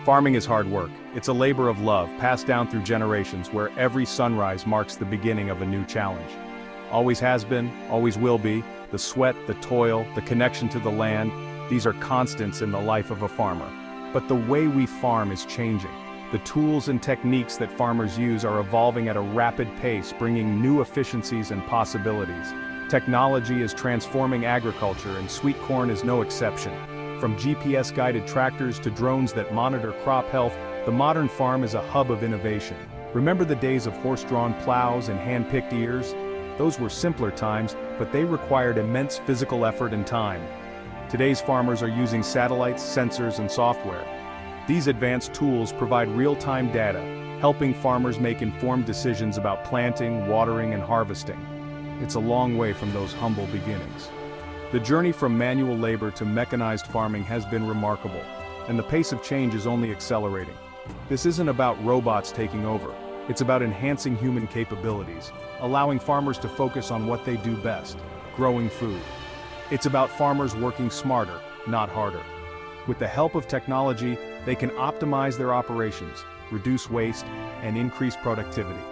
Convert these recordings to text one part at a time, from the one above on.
Farming is hard work. It's a labor of love, passed down through generations where every sunrise marks the beginning of a new challenge. Always has been, always will be, the sweat, the toil, the connection to the land, these are constants in the life of a farmer. But the way we farm is changing. The tools and techniques that farmers use are evolving at a rapid pace, bringing new efficiencies and possibilities. Technology is transforming agriculture, and sweet corn is no exception. From GPS-guided tractors to drones that monitor crop health, the modern farm is a hub of innovation. Remember the days of horse-drawn plows and hand-picked ears? Those were simpler times, but they required immense physical effort and time. Today's farmers are using satellites, sensors, and software. These advanced tools provide real-time data, helping farmers make informed decisions about planting, watering, and harvesting. It's a long way from those humble beginnings. The journey from manual labor to mechanized farming has been remarkable, and the pace of change is only accelerating. This isn't about robots taking over. It's about enhancing human capabilities, allowing farmers to focus on what they do best, growing food. It's about farmers working smarter, not harder. With the help of technology, they can optimize their operations, reduce waste, and increase productivity.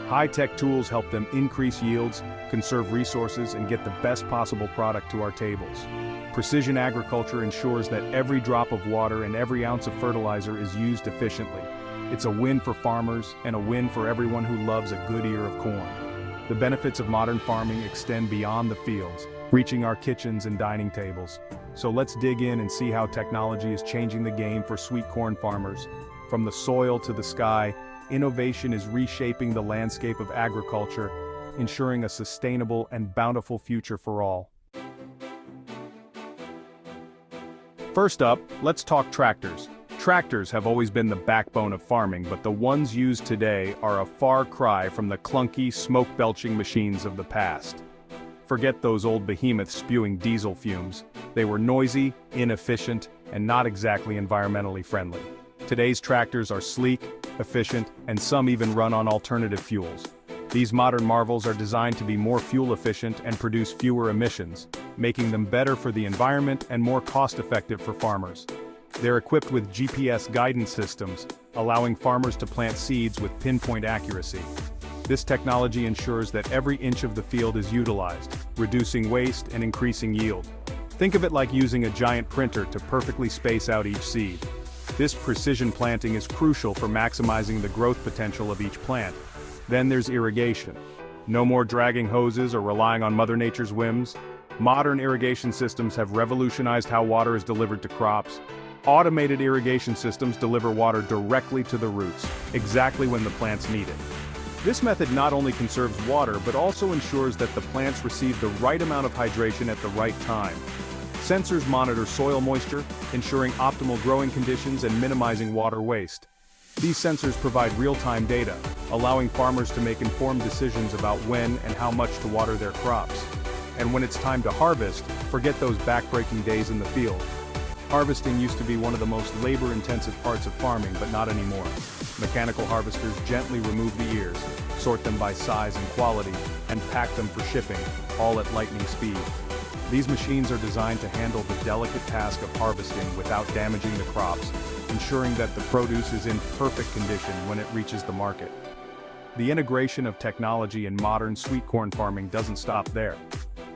High-tech tools help them increase yields, conserve resources, and get the best possible product to our tables. Precision agriculture ensures that every drop of water and every ounce of fertilizer is used efficiently. It's a win for farmers and a win for everyone who loves a good ear of corn. The benefits of modern farming extend beyond the fields, reaching our kitchens and dining tables. So let's dig in and see how technology is changing the game for sweet corn farmers. From the soil to the sky, innovation is reshaping the landscape of agriculture, ensuring a sustainable and bountiful future for all. First up, let's talk tractors. Tractors have always been the backbone of farming, but the ones used today are a far cry from the clunky, smoke-belching machines of the past. Forget those old behemoths spewing diesel fumes. They were noisy, inefficient, and not exactly environmentally friendly. Today's tractors are sleek, efficient, and some even run on alternative fuels. These modern marvels are designed to be more fuel efficient and produce fewer emissions, making them better for the environment and more cost-effective for farmers. They're equipped with GPS guidance systems, allowing farmers to plant seeds with pinpoint accuracy. This technology ensures that every inch of the field is utilized, reducing waste and increasing yield. Think of it like using a giant printer to perfectly space out each seed. This precision planting is crucial for maximizing the growth potential of each plant. Then there's irrigation. No more dragging hoses or relying on Mother Nature's whims. Modern irrigation systems have revolutionized how water is delivered to crops. Automated irrigation systems deliver water directly to the roots, exactly when the plants need it. This method not only conserves water but also ensures that the plants receive the right amount of hydration at the right time. Sensors monitor soil moisture, ensuring optimal growing conditions and minimizing water waste. These sensors provide real-time data, allowing farmers to make informed decisions about when and how much to water their crops. And when it's time to harvest, forget those back-breaking days in the field. Harvesting used to be one of the most labor-intensive parts of farming, but not anymore. Mechanical harvesters gently remove the ears, sort them by size and quality, and pack them for shipping, all at lightning speed. These machines are designed to handle the delicate task of harvesting without damaging the crops, ensuring that the produce is in perfect condition when it reaches the market. The integration of technology in modern sweet corn farming doesn't stop there.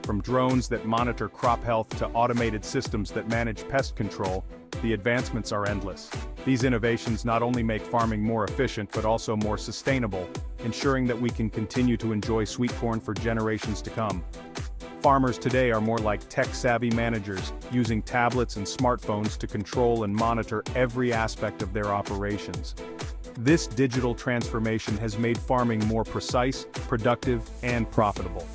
From drones that monitor crop health to automated systems that manage pest control, the advancements are endless. These innovations not only make farming more efficient but also more sustainable, ensuring that we can continue to enjoy sweet corn for generations to come. Farmers today are more like tech-savvy managers, using tablets and smartphones to control and monitor every aspect of their operations. This digital transformation has made farming more precise, productive, and profitable.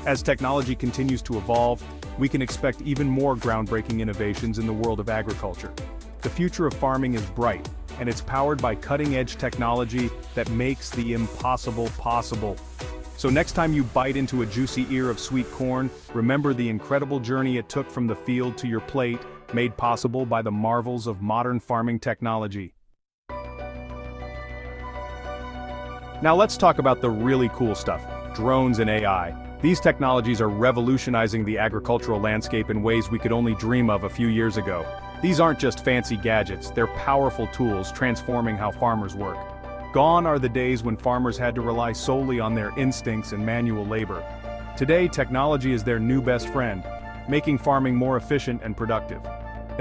As technology continues to evolve, we can expect even more groundbreaking innovations in the world of agriculture. The future of farming is bright, and it's powered by cutting-edge technology that makes the impossible possible. So next time you bite into a juicy ear of sweet corn, remember the incredible journey it took from the field to your plate, made possible by the marvels of modern farming technology. Now let's talk about the really cool stuff, drones and AI. These technologies are revolutionizing the agricultural landscape in ways we could only dream of a few years ago. These aren't just fancy gadgets, they're powerful tools transforming how farmers work. Gone are the days when farmers had to rely solely on their instincts and manual labor. Today, technology is their new best friend, making farming more efficient and productive.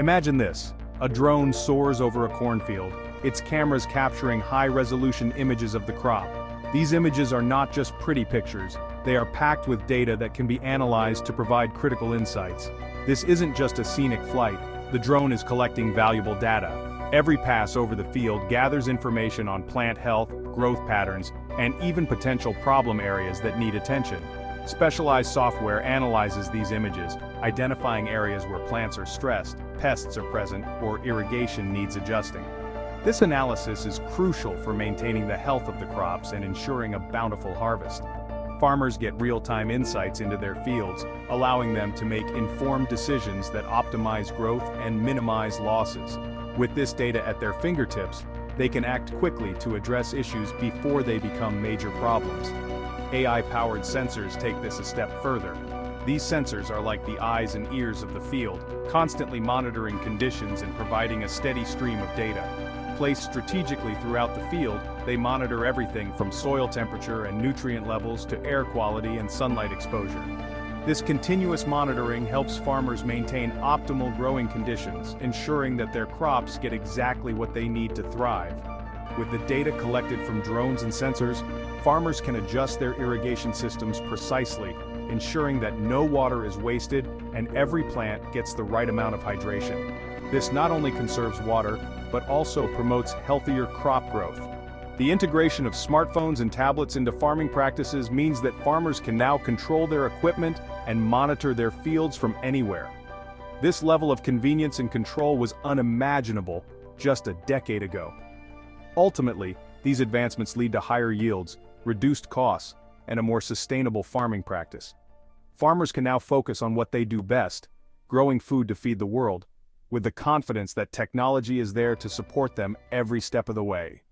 Imagine this: a drone soars over a cornfield, its cameras capturing high-resolution images of the crop. These images are not just pretty pictures, they are packed with data that can be analyzed to provide critical insights. This isn't just a scenic flight, the drone is collecting valuable data. Every pass over the field gathers information on plant health, growth patterns, and even potential problem areas that need attention. Specialized software analyzes these images, identifying areas where plants are stressed, pests are present, or irrigation needs adjusting. This analysis is crucial for maintaining the health of the crops and ensuring a bountiful harvest. Farmers get real-time insights into their fields, allowing them to make informed decisions that optimize growth and minimize losses. With this data at their fingertips, they can act quickly to address issues before they become major problems. AI-powered sensors take this a step further. These sensors are like the eyes and ears of the field, constantly monitoring conditions and providing a steady stream of data. Placed strategically throughout the field, they monitor everything from soil temperature and nutrient levels to air quality and sunlight exposure. This continuous monitoring helps farmers maintain optimal growing conditions, ensuring that their crops get exactly what they need to thrive. With the data collected from drones and sensors, farmers can adjust their irrigation systems precisely, ensuring that no water is wasted and every plant gets the right amount of hydration. This not only conserves water, but also promotes healthier crop growth. The integration of smartphones and tablets into farming practices means that farmers can now control their equipment and monitor their fields from anywhere. This level of convenience and control was unimaginable just a decade ago. Ultimately, these advancements lead to higher yields, reduced costs, and a more sustainable farming practice. Farmers can now focus on what they do best, growing food to feed the world, with the confidence that technology is there to support them every step of the way.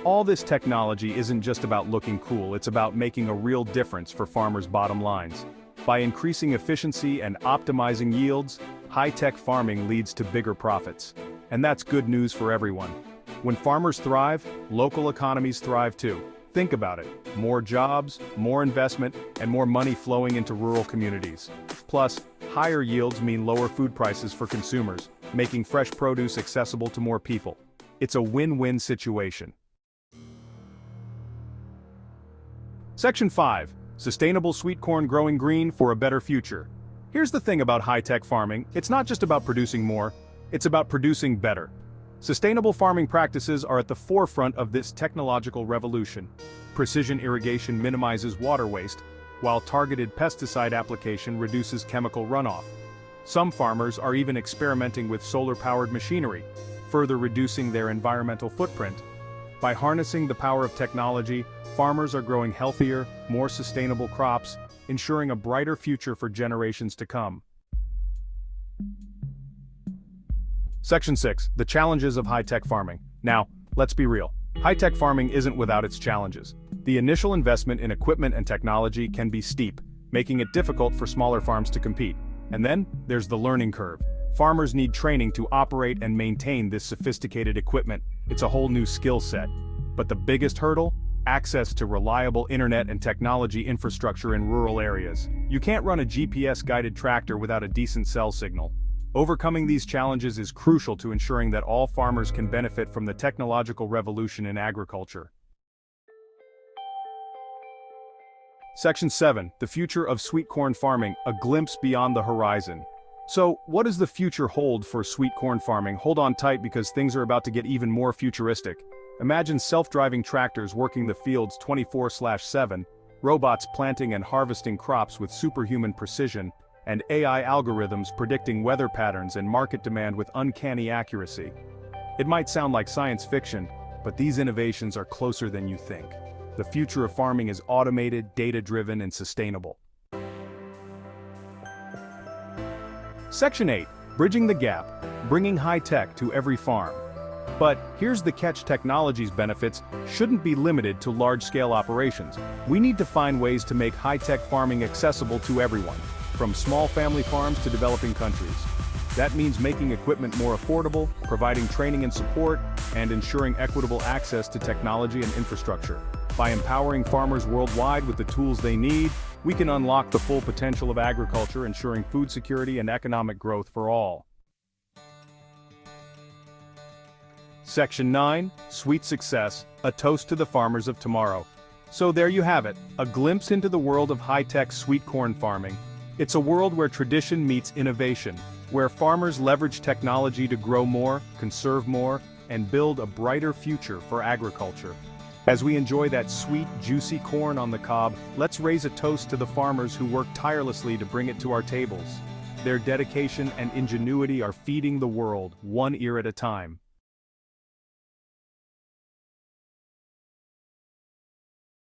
All this technology isn't just about looking cool, it's about making a real difference for farmers' bottom lines. By increasing efficiency and optimizing yields, high-tech farming leads to bigger profits. And that's good news for everyone. When farmers thrive, local economies thrive too. Think about it: more jobs, more investment, and more money flowing into rural communities. Plus, higher yields mean lower food prices for consumers, making fresh produce accessible to more people. It's a win-win situation. Section 5. Sustainable sweet corn growing green for a better future. Here's the thing about high-tech farming: it's not just about producing more, it's about producing better. Sustainable farming practices are at the forefront of this technological revolution. Precision irrigation minimizes water waste, while targeted pesticide application reduces chemical runoff. Some farmers are even experimenting with solar-powered machinery, further reducing their environmental footprint. By harnessing the power of technology, farmers are growing healthier, more sustainable crops, ensuring a brighter future for generations to come. Section 6. The challenges of high-tech farming. Now, let's be real. High-tech farming isn't without its challenges. The initial investment in equipment and technology can be steep, making it difficult for smaller farms to compete. And then, there's the learning curve. Farmers need training to operate and maintain this sophisticated equipment. It's a whole new skill set. But the biggest hurdle? Access to reliable internet and technology infrastructure in rural areas. You can't run a GPS-guided tractor without a decent cell signal. Overcoming these challenges is crucial to ensuring that all farmers can benefit from the technological revolution in agriculture. Section 7. The future of sweet corn farming, a glimpse beyond the horizon. So, what does the future hold for sweet corn farming? Hold on tight, because things are about to get even more futuristic. Imagine self-driving tractors working the fields 24/7, robots planting and harvesting crops with superhuman precision, and AI algorithms predicting weather patterns and market demand with uncanny accuracy. It might sound like science fiction, but these innovations are closer than you think. The future of farming is automated, data-driven, and sustainable. Section 8. Bridging the gap, bringing high-tech to every farm. But here's the catch: technology's benefits shouldn't be limited to large-scale operations. We need to find ways to make high-tech farming accessible to everyone. from small family farms to developing countries. That means making equipment more affordable, providing training and support, and ensuring equitable access to technology and infrastructure. By empowering farmers worldwide with the tools they need, we can unlock the full potential of agriculture, ensuring food security and economic growth for all. Section 9, Sweet Success, a toast to the farmers of tomorrow. So there you have it, a glimpse into the world of high-tech sweet corn farming. It's a world where tradition meets innovation, where farmers leverage technology to grow more, conserve more, and build a brighter future for agriculture. As we enjoy that sweet, juicy corn on the cob, let's raise a toast to the farmers who work tirelessly to bring it to our tables. Their dedication and ingenuity are feeding the world, one ear at a time.